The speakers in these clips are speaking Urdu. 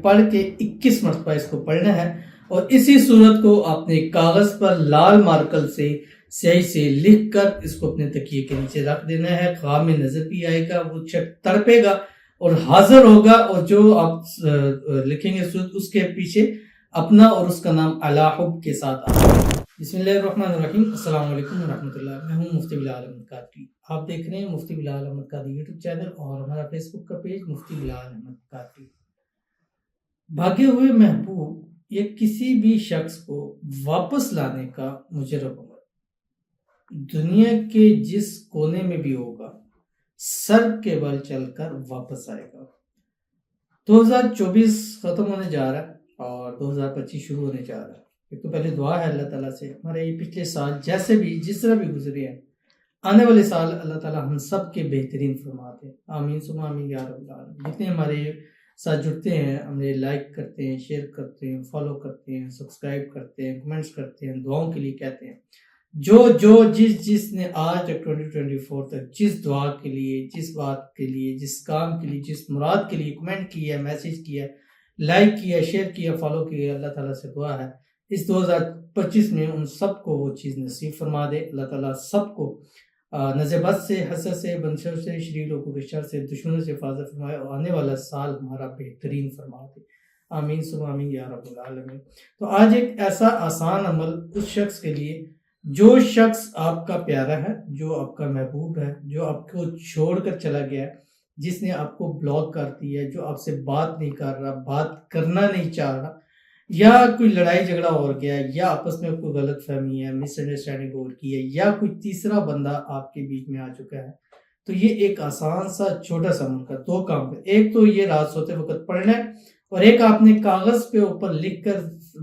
پڑھ کے 21 مرتبہ اس کو پڑھنا ہے، اور اسی صورت کو آپ نے کاغذ پر لال مارکر سے سیاہی سے لکھ کر اس کو اپنے تکیے کے نیچے رکھ دینا ہے۔ خواب میں نظر بھی آئے گا، وہ شخص تڑپے گا اور حاضر ہوگا، اور جو آپ لکھیں گے صورت اس کے پیچھے اپنا اور اس کا نام علی حب کے ساتھ آئے گا۔ بسم اللہ الرحمن الرحیم۔ السلام علیکم ورحمۃ اللہ، میں ہوں مفتی بلال احمد قادری۔ آپ دیکھ رہے ہیں مفتی بلال احمد قادری یوٹیوب چینل اور ہمارا فیس بک کا پیج مفتی بلال احمد قادری۔ بھاگے ہوئے محبوب یا کسی بھی شخص کو واپس لانے کا مجرب عمر دنیا کے جس کونے میں بھی ہوگا، سر کے بل چل کر واپس آئے گا۔ 2024 ختم ہونے جا رہا ہے اور 2025 شروع ہونے جا رہا ہے۔ ایک تو پہلے دعا ہے اللہ تعالیٰ سے ہمارے یہ پچھلے سال جیسے بھی جس طرح بھی گزرے ہیں، آنے والے سال اللہ تعالیٰ ہم سب کے بہترین فرما دے، آمین ثم آمین یا رب العالمین۔ جتنے ہمارے ساتھ جڑتے ہیں، ہمیں لائک کرتے ہیں، شیئر کرتے ہیں، فالو کرتے ہیں، سبسکرائب کرتے ہیں، کمنٹس کرتے ہیں، دعاؤں کے لیے کہتے ہیں، جس نے آج تک 2024 تک جس دعا کے لیے، جس بات کے لیے، جس کام کے لیے، جس مراد کے لیے کمنٹ کیا ہے، میسیج کیا ہے، لائک کیا، شیئر کیا، فالو کیا، اللہ تعالیٰ سے دعا ہے اس 2025 میں ان سب کو وہ چیز نصیب فرما دے۔ اللہ تعالیٰ سب کو نظر بد سے، حسد سے، بندشوں سے، شریر لوگوں کے شر سے، دشمنوں سے حفاظت فرمائے اور آنے والا سال ہمارا بہترین فرما دے، آمین ثم آمین یا رب العالمین۔ تو آج ایک ایسا آسان عمل اس شخص کے لیے جو شخص آپ کا پیارا ہے، جو آپ کا محبوب ہے، جو آپ کو چھوڑ کر چلا گیا ہے، جس نے آپ کو بلاک کر دیا ہے، جو آپ سے بات نہیں کر رہا، بات کرنا نہیں چاہ رہا، یا کوئی لڑائی جھگڑا ہو گیا، یا آپس میں کوئی غلط فہمی ہے، مس انڈرسٹینڈنگ ہو رکی ہے، یا کوئی تیسرا بندہ آپ کے بیچ میں آ چکا ہے، تو یہ ایک آسان سا چھوٹا سا عمل کا دو کام ہے۔ ایک تو یہ رات سوتے وقت پڑھنا ہے، اور ایک آپ نے کاغذ پہ اوپر لکھ کر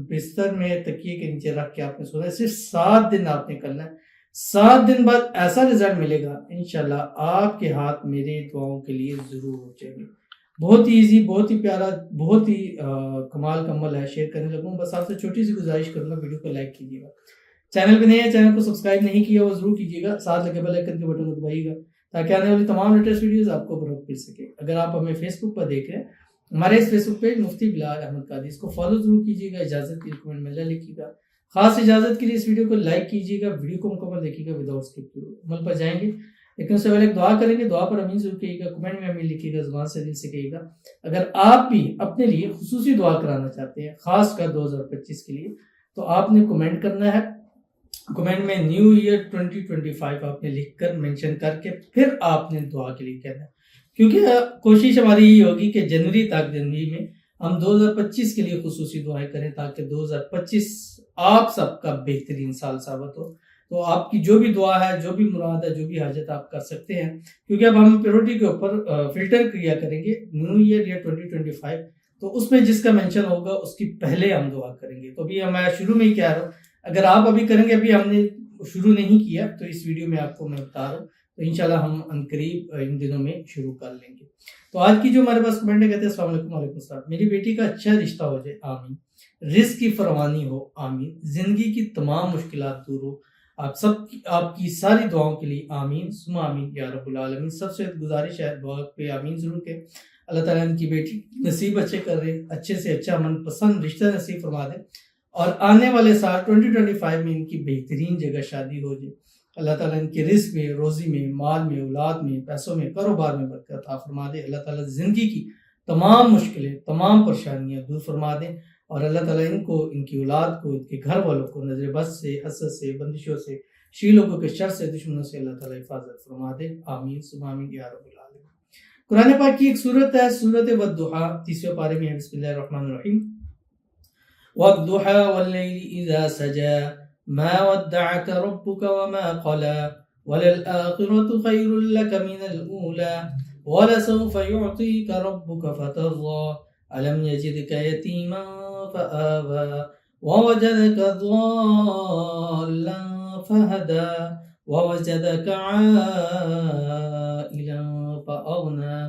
بستر میں تکیے کے نیچے رکھ کے آپ نے سونا ہے۔ صرف 7 دن آپ نے کرنا ہے۔ 7 دن بعد ایسا رزلٹ ملے گا انشاءاللہ، آپ کے ہاتھ میرے دعاؤں کے لیے ضرور ہو جائیں گے۔ بہت ہی ایزی، بہت ہی پیارا، بہت ہی کمال کا عمل ہے۔ شیئر کرنے لگوں، بس آپ سے چھوٹی سی گزارش کروں گا، ویڈیو کو لائک کیجیے گا، چینل پہ نہیں ہے چینل کو سبسکرائب نہیں کیا وہ ضرور کیجیے گا، ساتھ لگے بیل آئیکن کے بٹن کو دبائیے گا تاکہ آنے والی تمام لیٹسٹ ویڈیوز آپ کو بروقت مل سکے۔ اگر آپ ہمیں فیس بک پر دیکھ رہے ہیں، ہمارے اس فیس بک پیج مفتی بلال احمد قادری، اس کو فالو ضرور کیجیے گا، اجازت کی کمنٹ میں لکھیے گا، خاص اجازت کے لیے اس ویڈیو کو لائک کیجیے گا، ویڈیو کو مکمل دیکھیے گا وداؤٹ اسکپ کیے۔ عمل پر جائیں گے، لیکن اس سے پہلے ایک دعا کریں گے، دعا پر امین ضرور کہیے گا، کمنٹ میں امین لکھیے گا، زبان سے دل سے کہیے گا۔ اگر آپ بھی اپنے لیے خصوصی دعا کرانا چاہتے ہیں، خاص کر 2025 کے لیے، تو آپ نے کمنٹ کرنا ہے، کمنٹ میں نیو ایئر 2025 آپ نے لکھ کر مینشن کر کے پھر آپ نے دعا کے لیے کہنا ہے، کیونکہ کوشش ہماری یہ ہوگی کہ جنوری میں ہم 2025 کے لیے خصوصی دعائیں کریں تاکہ 2025 آپ سب کا بہترین سال ثابت ہو۔ تو آپ کی جو بھی دعا ہے، جو بھی مراد ہے، جو بھی حاجت آپ کر سکتے ہیں، کیونکہ اب ہم پیروٹی کے اوپر فلٹر کیا کریں گے نیو ایئر یا 2025، تو اس میں جس کا مینشن ہوگا اس کی پہلے ہم دعا کریں گے۔ تو ابھی میں شروع میں ہی کہہ رہا ہوں، اگر آپ ابھی کریں گے، ابھی ہم نے شروع نہیں کیا، تو اس ویڈیو میں آپ کو میں بتا رہا ہوں، تو انشاءاللہ ہم عنقریب ان دنوں میں شروع کر لیں گے۔ تو آج کی جو ہمارے پاس کمنٹ ہے، کہتے ہیں السلام علیکم، وعلیکم السلام، میری بیٹی کا اچھا رشتہ ہو جائے، آمین، رزق کی فراوانی ہو، آمین، زندگی کی تمام مشکلات دور ہو، آپ کی ساری دعاؤں کے لیے آمین ثم آمین یا رب العالمین۔ سب سے گزارش ہے دعا پہ آمین ضرور کہ اللہ تعالیٰ ان کی بیٹی نصیب اچھے کر رہے، اچھے سے اچھا من پسند رشتہ نصیب فرما دے، اور آنے والے سال 2025 میں ان کی بہترین جگہ شادی ہو جائے۔ اللہ تعالیٰ ان کے رزق میں، روزی میں، مال میں، اولاد میں، پیسوں میں، کاروبار میں برکت عطا فرما دے۔ اللہ تعالیٰ زندگی کی تمام مشکلیں، تمام پریشانیاں دور فرما دیں، اور اللہ تعالیٰ ان کو، ان کی اولاد کو، ان کے گھر والوں کو نظر بد سے، حسد سے، بندشوں سے، شریر لوگوں کے شر سے، دشمنوں سے اللہ تعالیٰ حفاظت فرما دے، آمین ثم آمین یا رب العالمین۔ قرآن پاک کی ایک صورت ہے، سورۃ والضحیٰ، 30ویں پارے میں ہے، بسم اللہ الرحمن الرحیم۔ والضحى والليل إذا سجى ما ودعك ربك وما قلى وللآخرة خير لك من الأولى ولسوف يعطيك ربك فترضى ألم يجدك يتيما فآوى ووجدك ضالا فهدى ووجدك عائلا فأغنى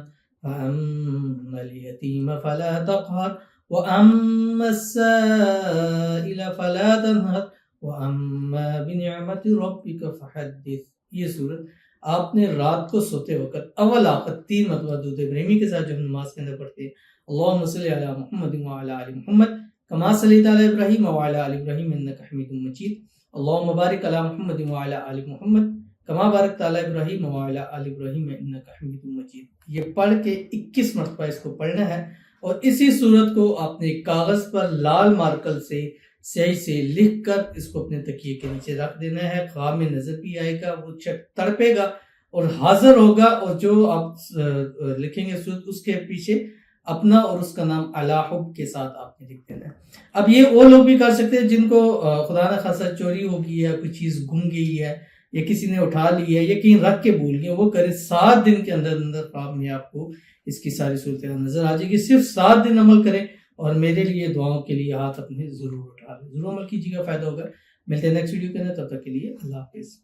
فأما اليتيم فلا تقهر وَأَمَّا السَّائِلَ فَلَا تَنْهَرْ وَأَمَّا بِنِعْمَةِ رَبِّكَ فَحَدِّثْ۔ یہ صورت آپ نے رات کو سوتے وقت اول آخر 3 مرتبہ درود ابراہیمی کے ساتھ جو ہم نماز کے اندر پڑھتے ہیں، اللہم صلی علی محمد وعلی آل محمد کما صلیت علی ابراہیم وعلی آل ابراہیم انک حمید مجید، اللہم بارک علی محمد وعلی آل محمد کما بارکت علی ابراہیم وعلی آل ابراہیم انک حمید مجید۔ یہ پڑھ کے 21 مرتبہ اس کو پڑھنا ہے، اور اسی صورت کو آپ نے کاغذ پر لال مارکر سے سیاہی سے لکھ کر اس کو اپنے تکیے کے نیچے رکھ دینا ہے۔ خواب میں نظر بھی آئے گا، وہ تڑپے گا اور حاضر ہوگا، اور جو آپ لکھیں گے صورت اس کے پیچھے اپنا اور اس کا نام علی حب کے ساتھ آپ نے لکھ دینا ہے۔ اب یہ وہ لوگ بھی کر سکتے ہیں جن کو خدا نہ خاصا چوری ہو گئی ہے، کوئی چیز گم گئی ہے، یا کسی نے اٹھا لی ہے، یا کہیں رکھ کے بھول گئے، وہ کرے 7 دن کے اندر اندر خواب میں آپ کو اس کی ساری صورتیں نظر آ جائے گی۔ صرف 7 دن عمل کریں، اور میرے لیے دعاؤں کے لیے ہاتھ اپنے ضرور اٹھا لیں، ضرور عمل کیجیے گا، فائدہ ہوگا۔ ملتے ہیں نیکسٹ ویڈیو کے اندر، تب تک کے لیے اللہ حافظ۔